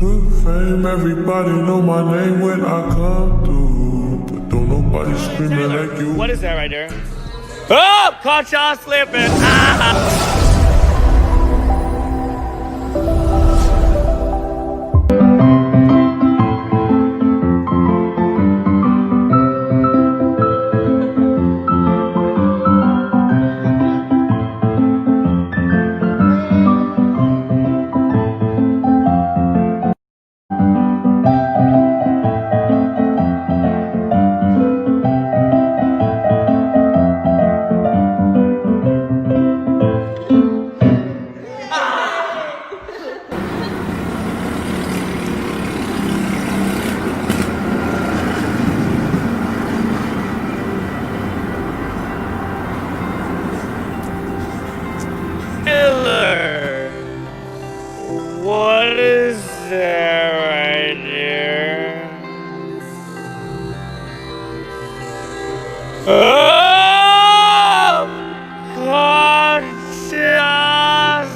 Fame, everybody know my name when I come through, but don't nobody screaming Tayler, like you. what is that right there? Oh, caught y'all slipping. Ah! Tayler, what is that right there? Oh, caught y'all slipping. Ah.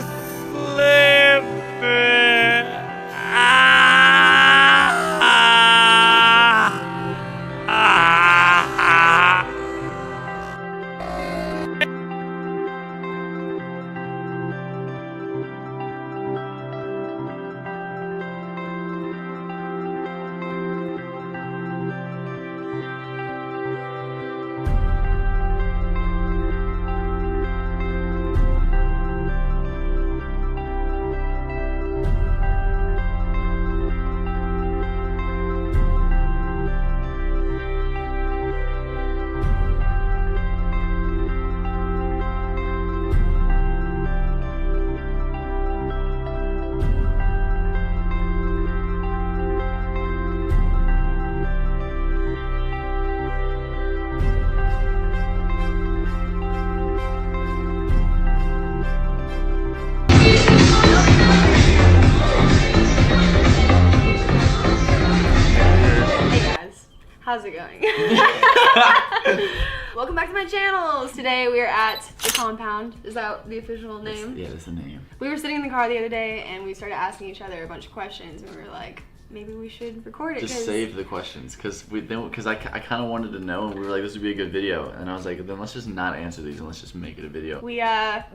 How's it going? Welcome back to my channel. Today we are at the compound. Is that the official name? Yeah, that's the name. We were sitting in the car the other day and we started asking each other a bunch of questions and we were like, maybe we should record it. Just save the questions because I kind of wanted to know, and we were like, this would be a good video, and I was like, then let's just not answer these and let's just make it a video. We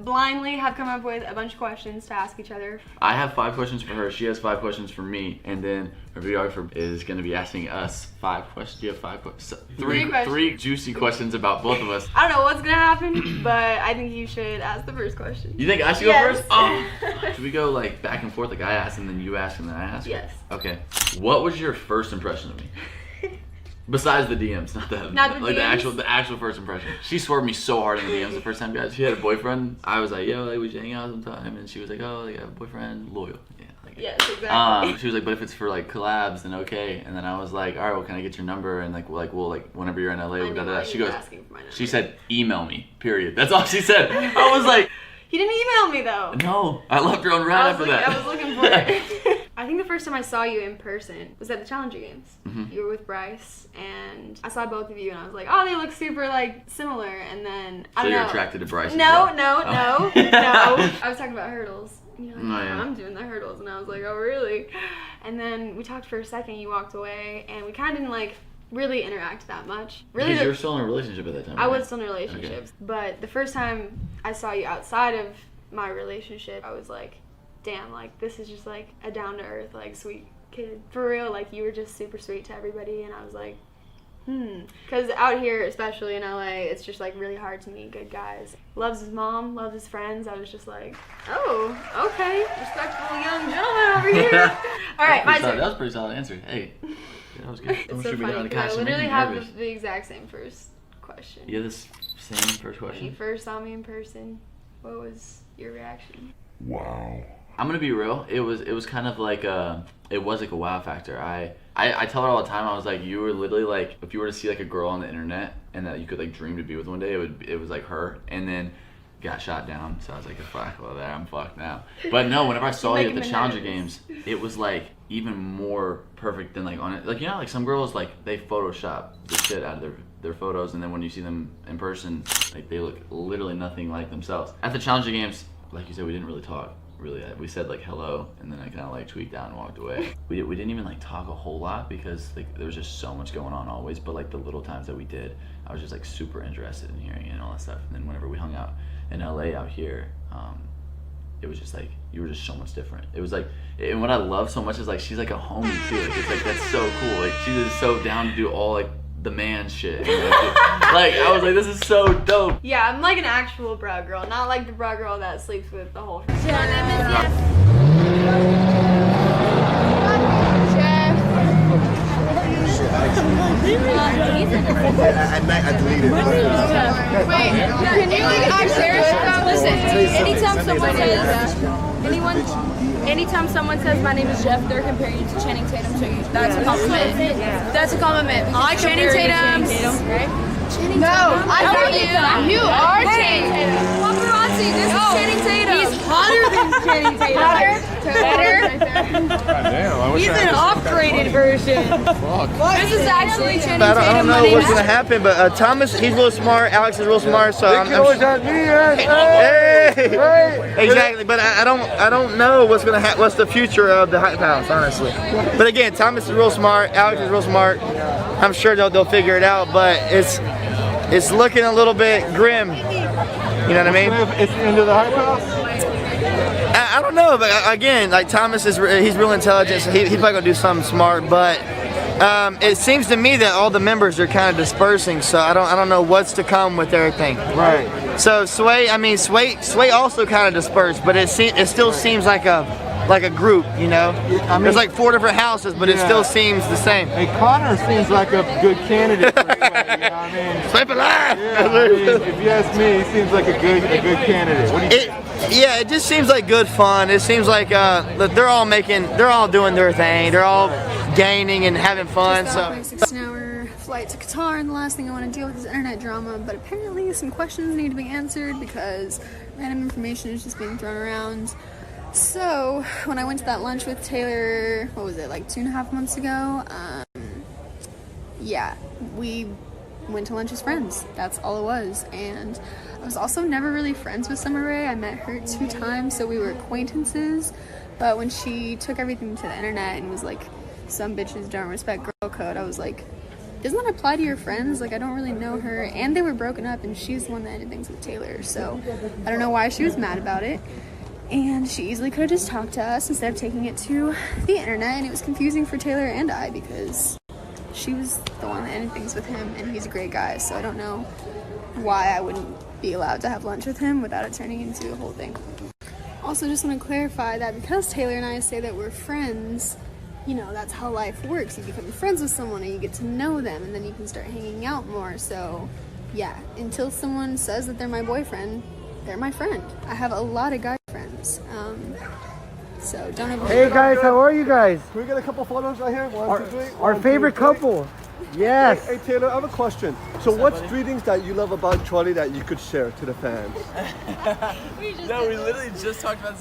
blindly have come up with a bunch of questions to ask each other. I have 5 questions for her, she has 5 questions for me, and then our videographer is going to be asking us 5 questions. Do you have 5 questions? Three juicy questions about both of us. I don't know what's gonna happen, but I think you should ask the first question. You think I should go first? Oh. Should we go like back and forth, like I ask and then you ask and then I ask? Yes. Okay. What was your first impression of me? Besides the DMs, not the DMs? the actual first impression. She swerved me so hard in the DMs the first time, guys. She had a boyfriend. I was like, yo, like, we should hang out sometime, and she was like, oh, like, I have a boyfriend, loyal. Yeah. Like, yes, exactly. She was like, but if it's for like collabs, then okay. And then I was like, all right, well, can I get your number? And like, whenever you're in LA, da, da, da. She goes, she said, email me. Period. That's all she said. I was like, he didn't email me though. No, I left her on red after that. I was looking for it. I think the first time I saw you in person was at the Challenger Games. Mm-hmm. You were with Bryce, and I saw both of you, and I was like, oh, they look super like similar. And then I don't know. So you're attracted to Bryce? No, as well. no. I was talking about hurdles. You're like, oh, yeah. I'm doing the hurdles, and I was like, oh, really? And then we talked for a second. You walked away, and we kind of didn't like really interact that much. Really, because you were still in a relationship at that time. I right? was still in a relationship, okay. But the first time I saw you outside of my relationship, I was like, damn, like this is just like a down to earth, like sweet kid. For real, like you were just super sweet to everybody, and I was like, because out here, especially in LA, it's just like really hard to meet good guys. Loves his mom, loves his friends. I was just like, oh, okay, respectful young gentleman over here. All right, my turn. That was a pretty solid answer. Hey, yeah, that was good. It's so funny because I literally have the exact same first question. You have the same first question? When you first saw me in person, what was your reaction? Wow. I'm gonna be real. It was kind of like it was like a wow factor. I tell her all the time. I was like, you were literally like, if you were to see like a girl on the internet and that you could like dream to be with one day, it was like her. And then got shot down. So I was like, fuck, well, there, I'm fucked now. But no, whenever I saw you at the Challenger Games, it was like even more perfect than like on it. Like, you know, like some girls, like they Photoshop the shit out of their photos, and then when you see them in person, like they look literally nothing like themselves. At the Challenger Games, like you said, we didn't really talk. really. We said like hello, and then I kind of like tweaked out and walked away. We didn't even like talk a whole lot because like there was just so much going on always. But like the little times that we did, I was just like super interested in hearing it and all that stuff. And then whenever we hung out in LA out here, it was just like you were just so much different. It was like, and what I love so much is like she's like a homie too. Like it's like that's so cool. Like she's just so down to do all like the man shit. Like I was like, this is so dope. Yeah, I'm like an actual bro girl, not like the bro girl that sleeps with the whole. I deleted it. Wait, can you like listen, anytime someone says my name is Jeff, they're comparing you to Channing Tatum, so that's a compliment. That's a compliment. I Channing Tatum. No, I know you. You are Channing Tatum. Paparazzi, this is Channing Tatum. He's hotter than Channing Tatum. Better. He's an upgraded version. This is actually Channing Tatum. I don't know what's gonna happen, but Thomas, he's real smart. Alex is real smart, so I'm hey, exactly. But I don't know what's gonna happen. What's the future of the Hype House, honestly. But again, Thomas is real smart. Alex is real smart. I'm sure they'll figure it out. But it's looking a little bit grim. You know what I mean? It's the end of the Hype House. I don't know, but again, like Thomas he's real intelligent, so he's probably gonna do something smart. But it seems to me that all the members are kind of dispersing, so I don't know what's to come with everything. Right. So Sway also kind of dispersed, but it still seems like a group, you know. I mean, there's like 4 different houses, but it still seems the same. Hey, Connor seems like a good candidate for Sway, you know what I mean? Swipe alive! Yeah, I mean, if you ask me, he seems like a good candidate. What do you think? Yeah, it just seems like good fun. It seems like they're all doing their thing. They're all gaining and having fun. Just got my So 16-hour flight to Qatar, and the last thing I want to deal with is internet drama. But apparently, some questions need to be answered because random information is just being thrown around. So when I went to that lunch with Tayler, what was it, like 2.5 months ago? Yeah, we went to lunch as friends. That's all it was. And I was also never really friends with Sommer Ray. I met her 2 times, so we were acquaintances. But when she took everything to the internet and was like, some bitches don't respect girl code, I was like, doesn't that apply to your friends? Like, I don't really know her. And they were broken up, and she's the one that ended things with Tayler. So I don't know why she was mad about it. And she easily could have just talked to us instead of taking it to the internet. And it was confusing for Tayler and I because she was the one that ended things with him, and he's a great guy. So I don't know why I wouldn't be allowed to have lunch with him without it turning into a whole thing. Also, just want to clarify that because Tayler and I say that we're friends, you know, that's how life works. You become friends with someone and you get to know them, and then you can start hanging out more. So yeah, until someone says that they're my boyfriend, they're my friend. I have a lot of guy friends. So don't ever. Hey guys, how are you guys? Can we get a couple photos right here? One, 2, 3. Our favorite couple. Yes. Hey Taylor, I have a question. So what's 3 things that you love about Charly that you could share to the fans? No, we literally just talked about this.